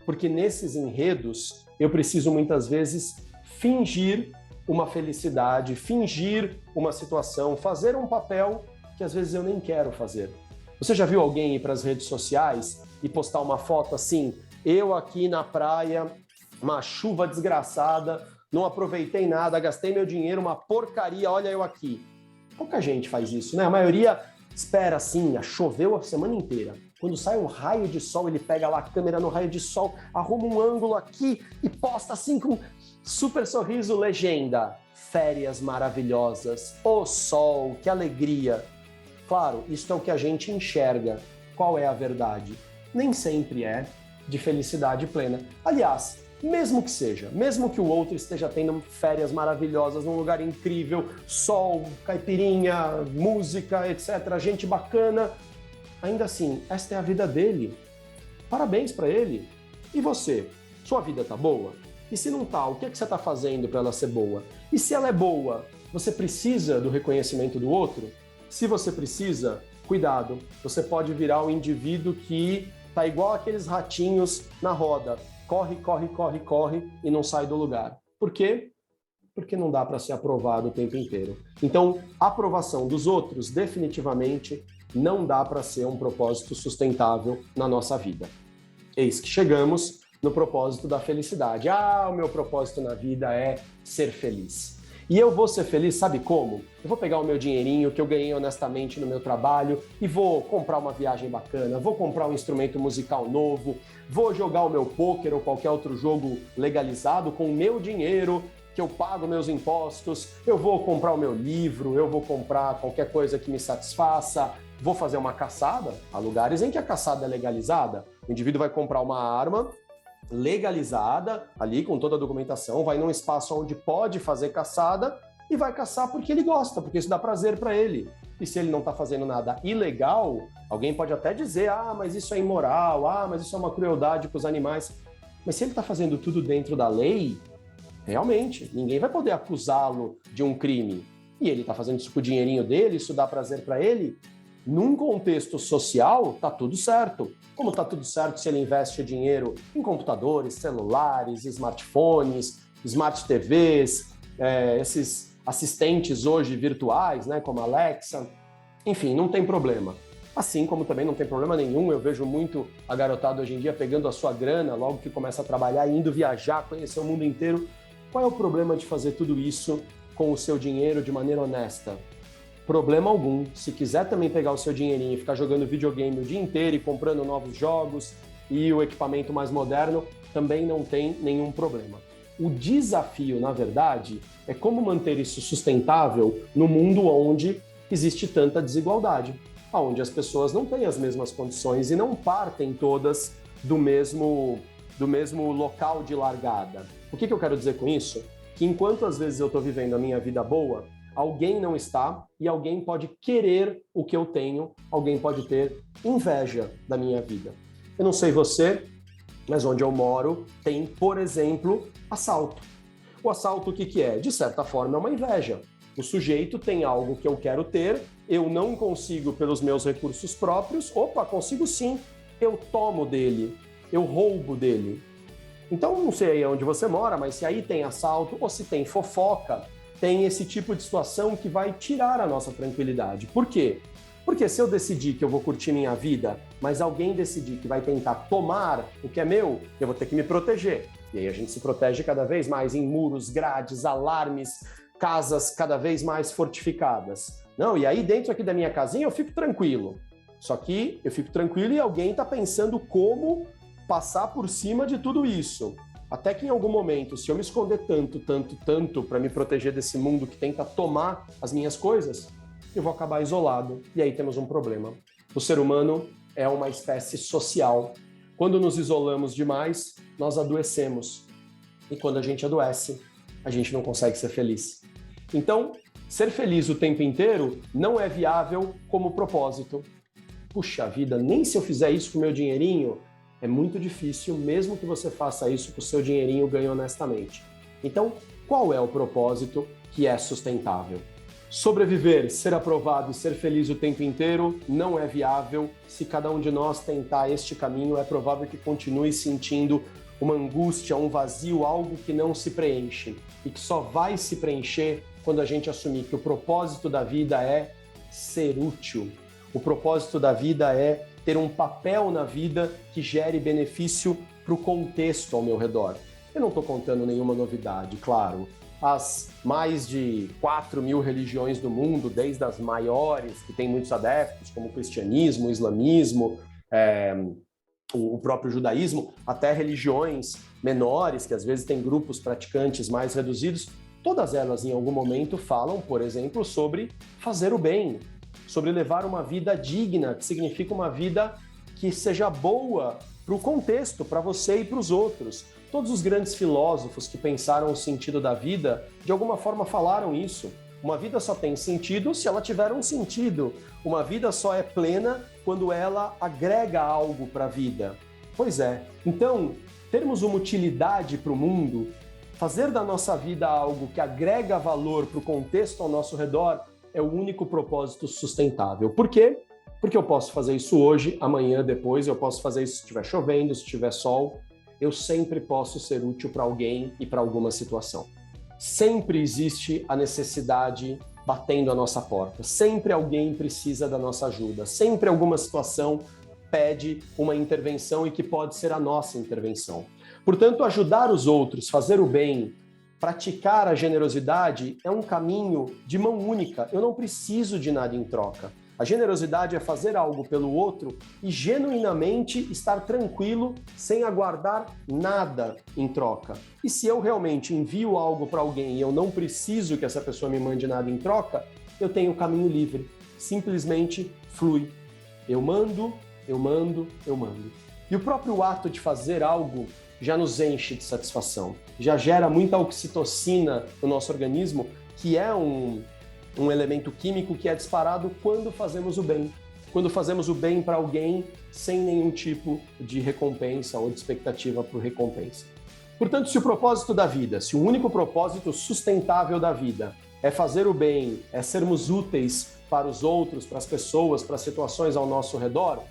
Porque nesses enredos eu preciso muitas vezes fingir uma felicidade, fingir uma situação, fazer um papel que às vezes eu nem quero fazer. Você já viu alguém ir para as redes sociais e postar uma foto assim, eu aqui na praia, uma chuva desgraçada, não aproveitei nada, gastei meu dinheiro, uma porcaria, olha eu aqui. Pouca gente faz isso, né? A maioria espera assim, choveu a semana inteira. Quando sai um raio de sol, ele pega lá a câmera no raio de sol, arruma um ângulo aqui e posta assim com super sorriso, legenda. Férias maravilhosas, o sol, que alegria. Claro, isso é o que a gente enxerga. Qual é a verdade? Nem sempre é de felicidade plena. Aliás, mesmo que seja, mesmo que o outro esteja tendo férias maravilhosas num lugar incrível, sol, caipirinha, música, etc., gente bacana, ainda assim, esta é a vida dele. Parabéns para ele. E você? Sua vida tá boa? E se não tá, o que você tá fazendo para ela ser boa? E se ela é boa, você precisa do reconhecimento do outro? Se você precisa, cuidado, você pode virar um indivíduo que tá igual aqueles ratinhos na roda, corre, corre, corre, corre e não sai do lugar. Por quê? Porque não dá para ser aprovado o tempo inteiro. Então, a aprovação dos outros definitivamente não dá para ser um propósito sustentável na nossa vida. Eis que chegamos no propósito da felicidade. O meu propósito na vida é ser feliz. E eu vou ser feliz, sabe como? Eu vou pegar o meu dinheirinho que eu ganhei honestamente no meu trabalho e vou comprar uma viagem bacana, vou comprar um instrumento musical novo, vou jogar o meu pôquer ou qualquer outro jogo legalizado com o meu dinheiro, que eu pago meus impostos, eu vou comprar o meu livro, eu vou comprar qualquer coisa que me satisfaça, vou fazer uma caçada. Há lugares em que a caçada é legalizada. O indivíduo vai comprar uma arma legalizada, ali com toda a documentação, vai num espaço onde pode fazer caçada e vai caçar porque ele gosta, porque isso dá prazer para ele. E se ele não está fazendo nada ilegal, alguém pode até dizer, mas isso é imoral, mas isso é uma crueldade com os animais. Mas se ele está fazendo tudo dentro da lei, realmente, ninguém vai poder acusá-lo de um crime. E ele está fazendo isso com o dinheirinho dele, isso dá prazer para ele. Num contexto social, tá tudo certo. Como tá tudo certo se ele investe dinheiro em computadores, celulares, smartphones, smart TVs, esses assistentes hoje virtuais, né, como Alexa. Enfim, não tem problema. Assim como também não tem problema nenhum, eu vejo muito a garotada hoje em dia pegando a sua grana, logo que começa a trabalhar, indo viajar, conhecer o mundo inteiro. Qual é o problema de fazer tudo isso com o seu dinheiro de maneira honesta? Problema algum. Se quiser também pegar o seu dinheirinho e ficar jogando videogame o dia inteiro e comprando novos jogos e o equipamento mais moderno, também não tem nenhum problema. O desafio, na verdade, é como manter isso sustentável no mundo onde existe tanta desigualdade, onde as pessoas não têm as mesmas condições e não partem todas do mesmo local de largada. O que eu quero dizer com isso? Que enquanto às vezes eu estou vivendo a minha vida boa, alguém não está e alguém pode querer o que eu tenho, alguém pode ter inveja da minha vida. Eu não sei você, mas onde eu moro tem, por exemplo, assalto. O assalto o que é? De certa forma é uma inveja. O sujeito tem algo que eu quero ter, eu não consigo pelos meus recursos próprios, consigo sim, eu tomo dele, eu roubo dele. Então não sei aí onde você mora, mas se aí tem assalto ou se tem fofoca, tem esse tipo de situação que vai tirar a nossa tranquilidade. Por quê? Porque se eu decidir que eu vou curtir minha vida, mas alguém decidir que vai tentar tomar o que é meu, eu vou ter que me proteger. E aí a gente se protege cada vez mais em muros, grades, alarmes, casas cada vez mais fortificadas. Não, e aí dentro aqui da minha casinha eu fico tranquilo. Só que eu fico tranquilo e alguém está pensando como passar por cima de tudo isso. Até que em algum momento, se eu me esconder tanto para me proteger desse mundo que tenta tomar as minhas coisas, eu vou acabar isolado. E aí temos um problema. O ser humano é uma espécie social. Quando nos isolamos demais, nós adoecemos. E quando a gente adoece, a gente não consegue ser feliz. Então, ser feliz o tempo inteiro não é viável como propósito. Puxa vida, nem se eu fizer isso com o meu dinheirinho, é muito difícil, mesmo que você faça isso com o seu dinheirinho ganho honestamente. Então, qual é o propósito que é sustentável? Sobreviver, ser aprovado e ser feliz o tempo inteiro não é viável. Se cada um de nós tentar este caminho, é provável que continue sentindo uma angústia, um vazio, algo que não se preenche e que só vai se preencher quando a gente assumir que o propósito da vida é ser útil. O propósito da vida é ter um papel na vida que gere benefício para o contexto ao meu redor. Eu não estou contando nenhuma novidade, claro. As mais de 4.000 religiões do mundo, desde as maiores, que têm muitos adeptos, como o cristianismo, o islamismo, o próprio judaísmo, até religiões menores, que às vezes têm grupos praticantes mais reduzidos, todas elas em algum momento falam, por exemplo, sobre fazer o bem, sobre levar uma vida digna, que significa uma vida que seja boa para o contexto, para você e para os outros. Todos os grandes filósofos que pensaram o sentido da vida, de alguma forma falaram isso. Uma vida só tem sentido se ela tiver um sentido. Uma vida só é plena quando ela agrega algo para a vida. Pois é. Então, termos uma utilidade para o mundo, fazer da nossa vida algo que agrega valor para o contexto ao nosso redor, é o único propósito sustentável. Por quê? Porque eu posso fazer isso hoje, amanhã, depois, eu posso fazer isso se estiver chovendo, se estiver sol. Eu sempre posso ser útil para alguém e para alguma situação. Sempre existe a necessidade batendo a nossa porta. Sempre alguém precisa da nossa ajuda. Sempre alguma situação pede uma intervenção e que pode ser a nossa intervenção. Portanto, ajudar os outros, fazer o bem, praticar a generosidade é um caminho de mão única. Eu não preciso de nada em troca. A generosidade é fazer algo pelo outro e genuinamente estar tranquilo, sem aguardar nada em troca. E se eu realmente envio algo para alguém e eu não preciso que essa pessoa me mande nada em troca, eu tenho o caminho livre. Simplesmente flui. Eu mando, eu mando, eu mando. E o próprio ato de fazer algo já nos enche de satisfação. Já gera muita oxitocina no nosso organismo, que é um elemento químico que é disparado quando fazemos o bem. Quando fazemos o bem para alguém sem nenhum tipo de recompensa ou de expectativa por recompensa. Portanto, se o propósito da vida, se o único propósito sustentável da vida é fazer o bem, é sermos úteis para os outros, para as pessoas, para as situações ao nosso redor,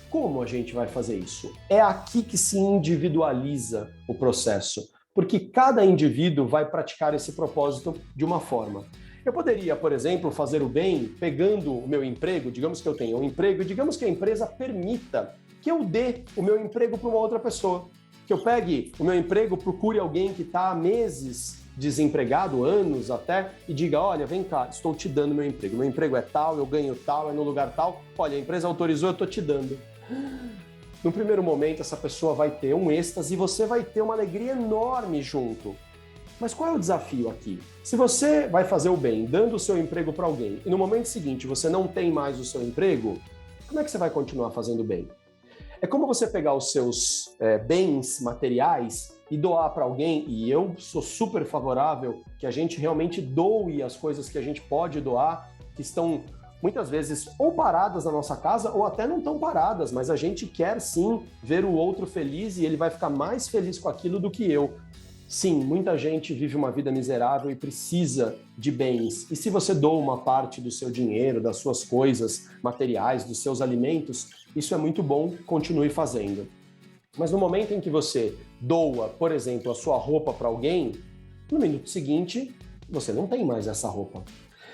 como a gente vai fazer isso? É aqui que se individualiza o processo, porque cada indivíduo vai praticar esse propósito de uma forma. Eu poderia, por exemplo, fazer o bem pegando o meu emprego, digamos que eu tenha um emprego, e digamos que a empresa permita que eu dê o meu emprego para uma outra pessoa. Que eu pegue o meu emprego, procure alguém que está há meses desempregado, anos até, e diga, olha, vem cá, estou te dando meu emprego é tal, eu ganho tal, é no lugar tal, olha, a empresa autorizou, eu estou te dando. No primeiro momento, essa pessoa vai ter um êxtase e você vai ter uma alegria enorme junto. Mas qual é o desafio aqui? Se você vai fazer o bem, dando o seu emprego para alguém, e no momento seguinte você não tem mais o seu emprego, como é que você vai continuar fazendo bem? É como você pegar os seus bens materiais e doar para alguém, e eu sou super favorável que a gente realmente doe as coisas que a gente pode doar, que estão muitas vezes ou paradas na nossa casa ou até não estão paradas, mas a gente quer sim ver o outro feliz e ele vai ficar mais feliz com aquilo do que eu. Sim, muita gente vive uma vida miserável e precisa de bens. E se você doa uma parte do seu dinheiro, das suas coisas materiais, dos seus alimentos, isso é muito bom, continue fazendo. Mas no momento em que você doa, por exemplo, a sua roupa para alguém, no minuto seguinte, você não tem mais essa roupa.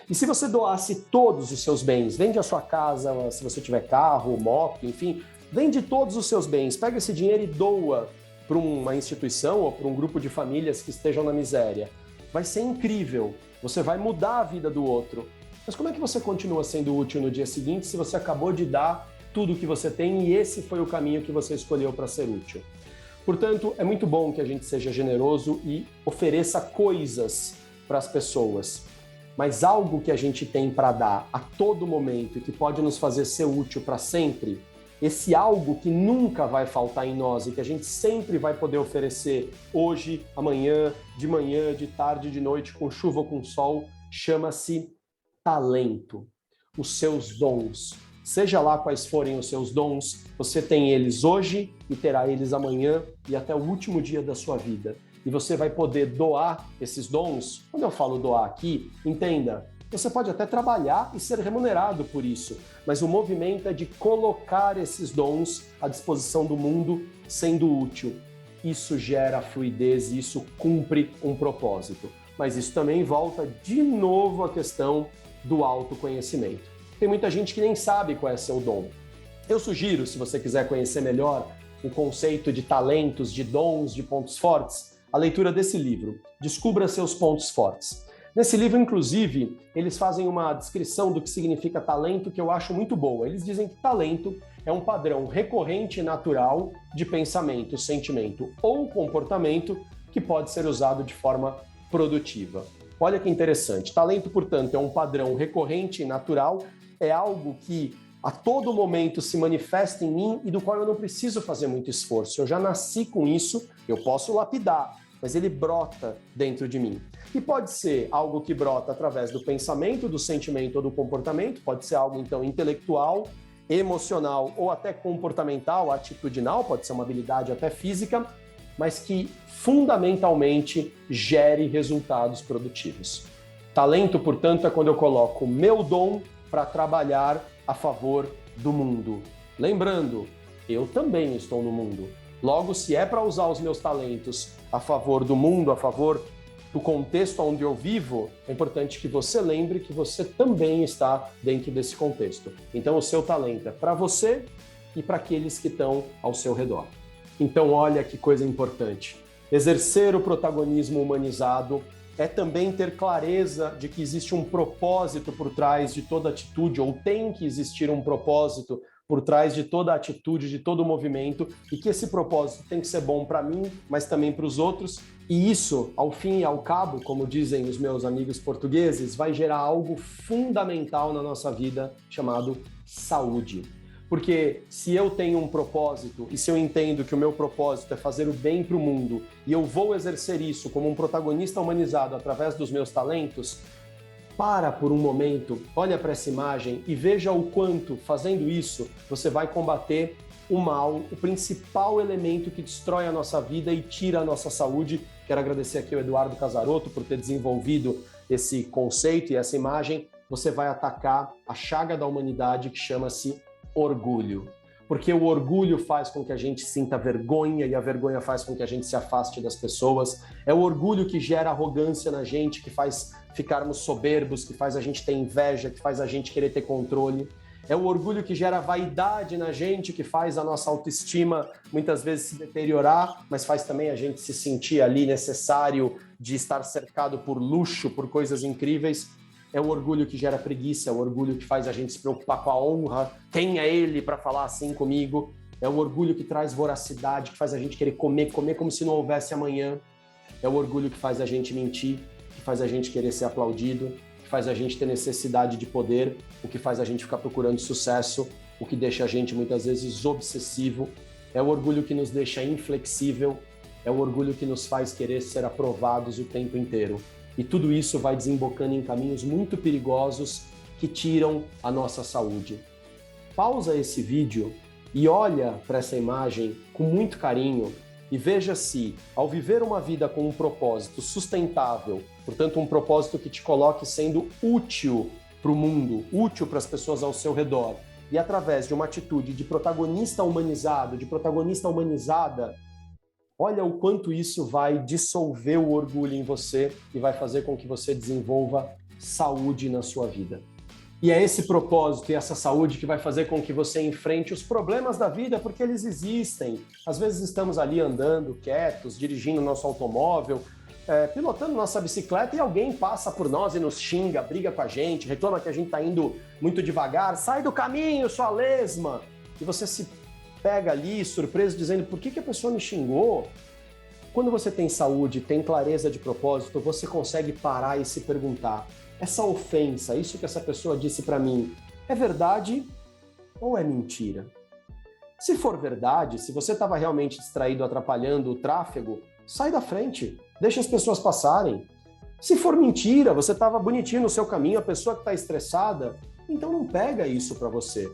E se você doasse todos os seus bens, vende a sua casa, se você tiver carro, moto, enfim, vende todos os seus bens, pega esse dinheiro e doa para uma instituição ou para um grupo de famílias que estejam na miséria. Vai ser incrível, você vai mudar a vida do outro. Mas como é que você continua sendo útil no dia seguinte se você acabou de dar tudo o que você tem e esse foi o caminho que você escolheu para ser útil? Portanto, é muito bom que a gente seja generoso e ofereça coisas para as pessoas. Mas algo que a gente tem para dar a todo momento e que pode nos fazer ser útil para sempre, esse algo que nunca vai faltar em nós e que a gente sempre vai poder oferecer hoje, amanhã, de tarde, de noite, com chuva ou com sol, chama-se talento. Os seus dons. Seja lá quais forem os seus dons, você tem eles hoje e terá eles amanhã e até o último dia da sua vida. E você vai poder doar esses dons. Quando eu falo doar aqui, entenda, você pode até trabalhar e ser remunerado por isso, mas o movimento é de colocar esses dons à disposição do mundo sendo útil. Isso gera fluidez e isso cumpre um propósito. Mas isso também volta de novo à questão do autoconhecimento. Tem muita gente que nem sabe qual é seu dom. Eu sugiro, se você quiser conhecer melhor o conceito de talentos, de dons, de pontos fortes, a leitura desse livro, Descubra Seus Pontos Fortes. Nesse livro, inclusive, eles fazem uma descrição do que significa talento que eu acho muito boa. Eles dizem que talento é um padrão recorrente e natural de pensamento, sentimento ou comportamento que pode ser usado de forma produtiva. Olha que interessante. Talento, portanto, é um padrão recorrente e natural, é algo que a todo momento se manifesta em mim e do qual eu não preciso fazer muito esforço. Eu já nasci com isso, eu posso lapidar, mas ele brota dentro de mim. E pode ser algo que brota através do pensamento, do sentimento ou do comportamento, pode ser algo, então, intelectual, emocional ou até comportamental, atitudinal, pode ser uma habilidade até física, mas que fundamentalmente gere resultados produtivos. Talento, portanto, é quando eu coloco o meu dom para trabalhar a favor do mundo. Lembrando, eu também estou no mundo. Logo, se é para usar os meus talentos a favor do mundo, a favor do contexto onde eu vivo, é importante que você lembre que você também está dentro desse contexto. Então, o seu talento é para você e para aqueles que estão ao seu redor. Então, olha que coisa importante. Exercer o protagonismo humanizado é também ter clareza de que existe um propósito por trás de toda atitude, ou tem que existir um propósito por trás de toda atitude, de todo movimento, e que esse propósito tem que ser bom para mim, mas também para os outros. E isso, ao fim e ao cabo, como dizem os meus amigos portugueses, vai gerar algo fundamental na nossa vida chamado saúde. Porque se eu tenho um propósito e se eu entendo que o meu propósito é fazer o bem para o mundo e eu vou exercer isso como um protagonista humanizado através dos meus talentos, para por um momento, olha para essa imagem e veja o quanto, fazendo isso, você vai combater o mal, o principal elemento que destrói a nossa vida e tira a nossa saúde. Quero agradecer aqui ao Eduardo Casarotto por ter desenvolvido esse conceito e essa imagem. Você vai atacar a chaga da humanidade que chama-se orgulho. Porque o orgulho faz com que a gente sinta vergonha e a vergonha faz com que a gente se afaste das pessoas. É o orgulho que gera arrogância na gente, que faz ficarmos soberbos, que faz a gente ter inveja, que faz a gente querer ter controle. É o orgulho que gera vaidade na gente, que faz a nossa autoestima muitas vezes se deteriorar, mas faz também a gente se sentir ali necessário de estar cercado por luxo, por coisas incríveis. É o orgulho que gera preguiça, é o orgulho que faz a gente se preocupar com a honra. Quem é ele para falar assim comigo? É o orgulho que traz voracidade, que faz a gente querer comer como se não houvesse amanhã. É o orgulho que faz a gente mentir, que faz a gente querer ser aplaudido, que faz a gente ter necessidade de poder, o que faz a gente ficar procurando sucesso, o que deixa a gente muitas vezes obsessivo. É o orgulho que nos deixa inflexível, é o orgulho que nos faz querer ser aprovados o tempo inteiro. E tudo isso vai desembocando em caminhos muito perigosos que tiram a nossa saúde. Pausa esse vídeo e olha para essa imagem com muito carinho e veja se, ao viver uma vida com um propósito sustentável, portanto um propósito que te coloque sendo útil para o mundo, útil para as pessoas ao seu redor, e através de uma atitude de protagonista humanizado, de protagonista humanizada, olha o quanto isso vai dissolver o orgulho em você e vai fazer com que você desenvolva saúde na sua vida. E é esse propósito e essa saúde que vai fazer com que você enfrente os problemas da vida, porque eles existem. Às vezes estamos ali andando, quietos, dirigindo nosso automóvel, pilotando nossa bicicleta e alguém passa por nós e nos xinga, briga com a gente, reclama que a gente está indo muito devagar, sai do caminho, sua lesma! E você se pega ali, surpreso, dizendo por que a pessoa me xingou? Quando você tem saúde, tem clareza de propósito, você consegue parar e se perguntar, essa ofensa, isso que essa pessoa disse para mim, é verdade ou é mentira? Se for verdade, se você estava realmente distraído, atrapalhando o tráfego, sai da frente, deixa as pessoas passarem. Se for mentira, você estava bonitinho no seu caminho, a pessoa que está estressada, então não pega isso para você.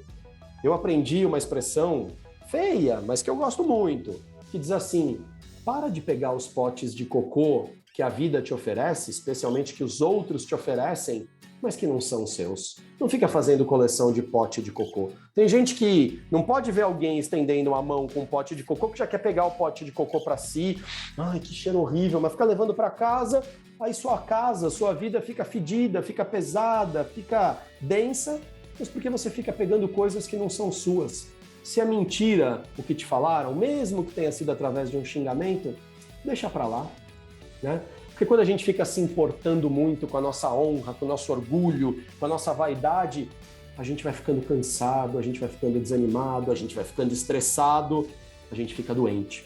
Eu aprendi uma expressão feia, mas que eu gosto muito, que diz assim, para de pegar os potes de cocô que a vida te oferece, especialmente que os outros te oferecem, mas que não são seus. Não fica fazendo coleção de pote de cocô. Tem gente que não pode ver alguém estendendo a mão com um pote de cocô que já quer pegar o pote de cocô para si. Ai, que cheiro horrível, mas fica levando para casa, aí sua casa, sua vida fica fedida, fica pesada, fica densa, mas porque você fica pegando coisas que não são suas. Se é mentira o que te falaram, mesmo que tenha sido através de um xingamento, deixa para lá, né? Porque quando a gente fica se importando muito com a nossa honra, com o nosso orgulho, com a nossa vaidade, a gente vai ficando cansado, a gente vai ficando desanimado, a gente vai ficando estressado, a gente fica doente.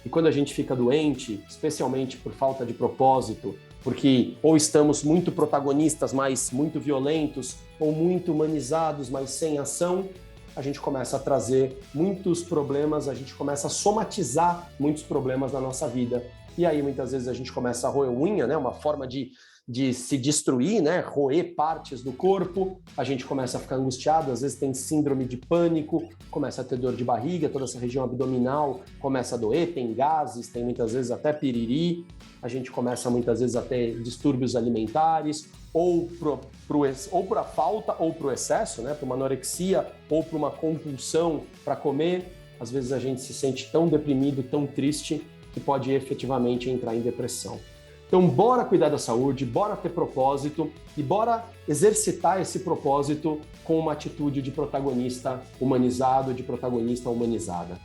E quando a gente fica doente, especialmente por falta de propósito, porque ou estamos muito protagonistas, mas muito violentos, ou muito humanizados, mas sem ação, a gente começa a trazer muitos problemas, a gente começa a somatizar muitos problemas na nossa vida. e aí muitas vezes a gente começa a roer unha, né? Uma forma de se destruir, né? Roer partes do corpo, a gente começa a ficar angustiado, às vezes tem síndrome de pânico, começa a ter dor de barriga, toda essa região abdominal começa a doer, tem gases, tem muitas vezes até piriri, a gente começa muitas vezes a ter distúrbios alimentares, ou por a falta ou para o excesso, né? Para uma anorexia ou para uma compulsão para comer, às vezes a gente se sente tão deprimido, tão triste, que pode efetivamente entrar em depressão. Então, bora cuidar da saúde, bora ter propósito e bora exercitar esse propósito com uma atitude de protagonista humanizado, de protagonista humanizada.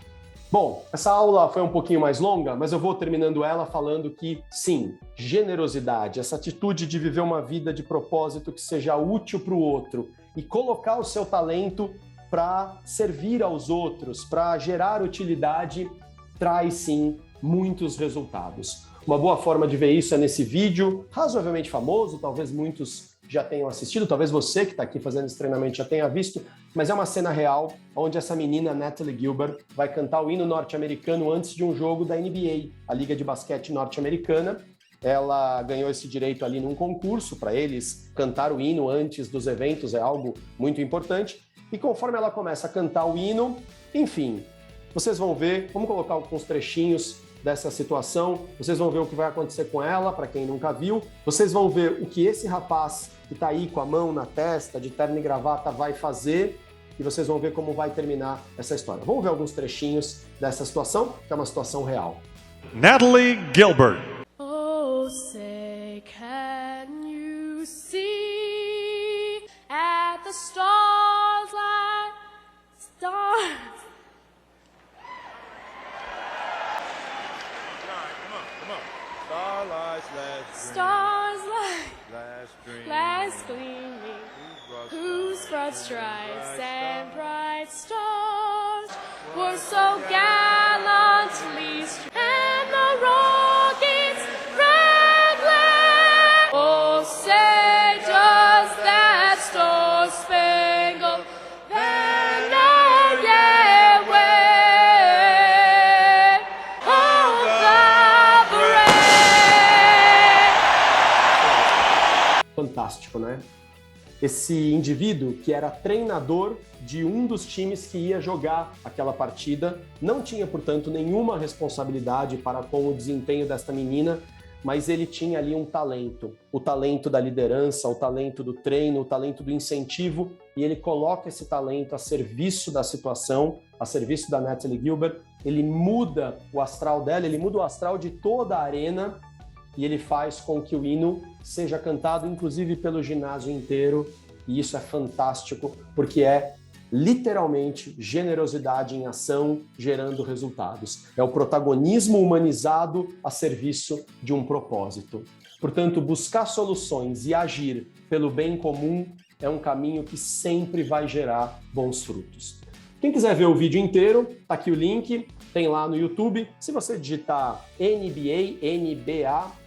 Bom, essa aula foi um pouquinho mais longa, mas eu vou terminando ela falando que, sim, generosidade, essa atitude de viver uma vida de propósito que seja útil para o outro e colocar o seu talento para servir aos outros, para gerar utilidade, traz, sim, muitos resultados. Uma boa forma de ver isso é nesse vídeo, razoavelmente famoso, talvez muitos já tenham assistido, talvez você que está aqui fazendo esse treinamento já tenha visto, mas é uma cena real onde essa menina, Natalie Gilbert, vai cantar o hino norte-americano antes de um jogo da NBA, a Liga de Basquete Norte-Americana. Ela ganhou esse direito ali num concurso, para eles cantar o hino antes dos eventos é algo muito importante, e conforme ela começa a cantar o hino, enfim, vocês vão ver, vamos colocar alguns trechinhos dessa situação, vocês vão ver o que vai acontecer com ela, para quem nunca viu, vocês vão ver o que esse rapaz que está aí com a mão na testa, de terno e gravata, vai fazer, e vocês vão ver como vai terminar essa história. Vamos ver alguns trechinhos dessa situação, que é uma situação real. Natalie Gilbert. Oh, say, can you see at the stars like stars? Stars like last gleaming, whose broad stripes and bright stars were so gallantly streamed, and the rockets red glare. Oh, say does that star-spangled banner yet wave? Oh, the parade. Fantástico, né? Esse indivíduo que era treinador de um dos times que ia jogar aquela partida, não tinha, portanto, nenhuma responsabilidade para com o desempenho desta menina, mas ele tinha ali um talento, o talento da liderança, o talento do treino, o talento do incentivo, e ele coloca esse talento a serviço da situação, a serviço da Natalie Gilbert, ele muda o astral dela, ele muda o astral de toda a arena, e ele faz com que o hino seja cantado, inclusive pelo ginásio inteiro, e isso é fantástico, porque é literalmente generosidade em ação, gerando resultados. É o protagonismo humanizado a serviço de um propósito. Portanto, buscar soluções e agir pelo bem comum é um caminho que sempre vai gerar bons frutos. Quem quiser ver o vídeo inteiro, tá aqui o link, tem lá no YouTube. Se você digitar NBA,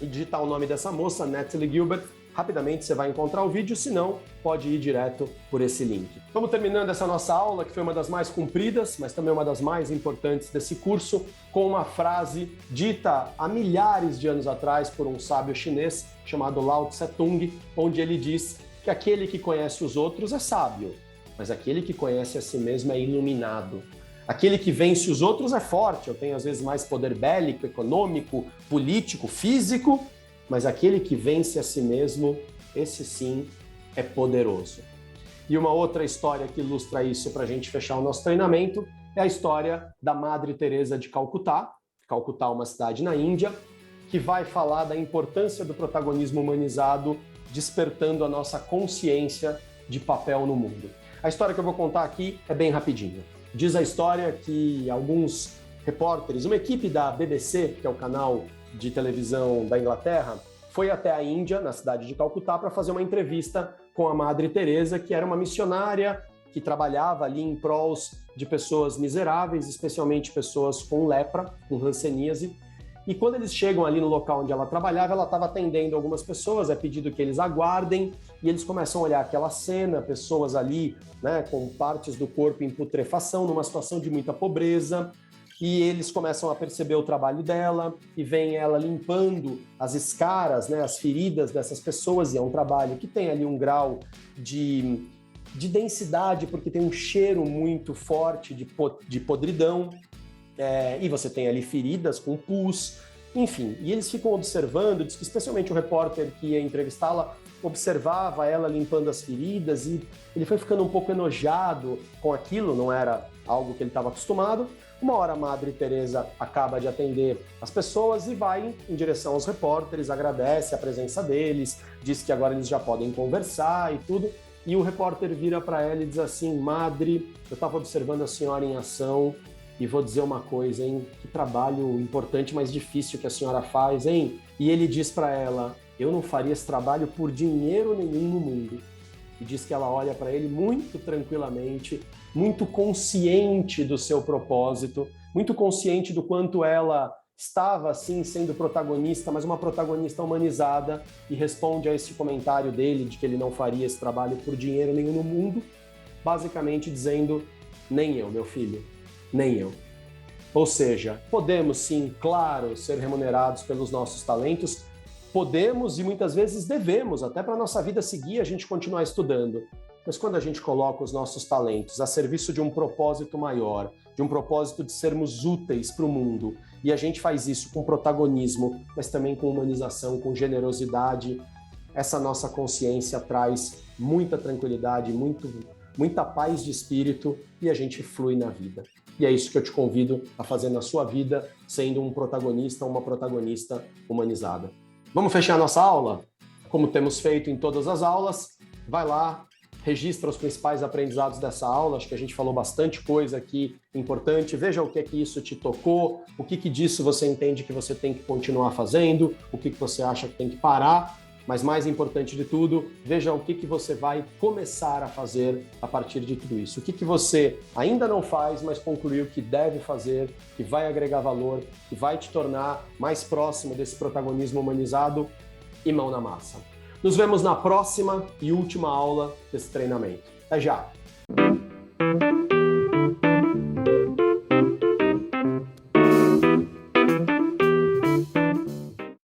e digitar o nome dessa moça, Natalie Gilbert, rapidamente você vai encontrar o vídeo, se não, pode ir direto por esse link. Vamos terminando essa nossa aula, que foi uma das mais compridas, mas também uma das mais importantes desse curso, com uma frase dita há milhares de anos atrás por um sábio chinês chamado Lao Tse Tung, onde ele diz que aquele que conhece os outros é sábio, mas aquele que conhece a si mesmo é iluminado. Aquele que vence os outros é forte, eu tenho às vezes mais poder bélico, econômico, político, físico, mas aquele que vence a si mesmo, esse sim é poderoso. E uma outra história que ilustra isso para a gente fechar o nosso treinamento é a história da Madre Teresa de Calcutá. Calcutá é uma cidade na Índia, que vai falar da importância do protagonismo humanizado, despertando a nossa consciência de papel no mundo. A história que eu vou contar aqui é bem rapidinha. Diz a história que alguns repórteres, uma equipe da BBC, que é o canal de televisão da Inglaterra, foi até a Índia, na cidade de Calcutá, para fazer uma entrevista com a Madre Teresa, que era uma missionária que trabalhava ali em prol de pessoas miseráveis, especialmente pessoas com lepra, com hanseníase. E quando eles chegam ali no local onde ela trabalhava, ela estava atendendo algumas pessoas, é pedido que eles aguardem, e eles começam a olhar aquela cena, pessoas ali, né, com partes do corpo em putrefação, numa situação de muita pobreza, e eles começam a perceber o trabalho dela e vem ela limpando as escaras, né, as feridas dessas pessoas, e é um trabalho que tem ali um grau de densidade, porque tem um cheiro muito forte de podridão, e você tem ali feridas com pus, enfim. E eles ficam observando, diz que especialmente o repórter que ia entrevistá-la observava ela limpando as feridas e ele foi ficando um pouco enojado com aquilo, não era algo que ele estava acostumado. Uma hora a Madre Teresa acaba de atender as pessoas e vai em direção aos repórteres, agradece a presença deles, diz que agora eles já podem conversar e tudo. E o repórter vira para ela e diz assim: Madre, eu estava observando a senhora em ação e vou dizer uma coisa, hein? Que trabalho importante, mas difícil que a senhora faz, hein? E ele diz para ela: eu não faria esse trabalho por dinheiro nenhum no mundo. E diz que ela olha para ele muito tranquilamente, muito consciente do seu propósito, muito consciente do quanto ela estava, assim, sendo protagonista, mas uma protagonista humanizada, e responde a esse comentário dele de que ele não faria esse trabalho por dinheiro nenhum no mundo, basicamente dizendo: nem eu, meu filho, nem eu. Ou seja, podemos sim, claro, ser remunerados pelos nossos talentos, podemos e muitas vezes devemos, até para a nossa vida seguir, a gente continuar estudando. Mas quando a gente coloca os nossos talentos a serviço de um propósito maior, de um propósito de sermos úteis para o mundo, e a gente faz isso com protagonismo, mas também com humanização, com generosidade, essa nossa consciência traz muita tranquilidade, muita paz de espírito, e a gente flui na vida. E é isso que eu te convido a fazer na sua vida, sendo um protagonista, uma protagonista humanizada. Vamos fechar a nossa aula? Como temos feito em todas as aulas, vai lá, registra os principais aprendizados dessa aula. Acho que a gente falou bastante coisa aqui importante. Veja o que é que isso te tocou, o que disso você entende que você tem que continuar fazendo, o que você acha que tem que parar. Mas mais importante de tudo, veja o que você vai começar a fazer a partir de tudo isso. O que você ainda não faz, mas concluiu que deve fazer, que vai agregar valor, que vai te tornar mais próximo desse protagonismo humanizado e mão na massa. Nos vemos na próxima e última aula desse treinamento. Até já!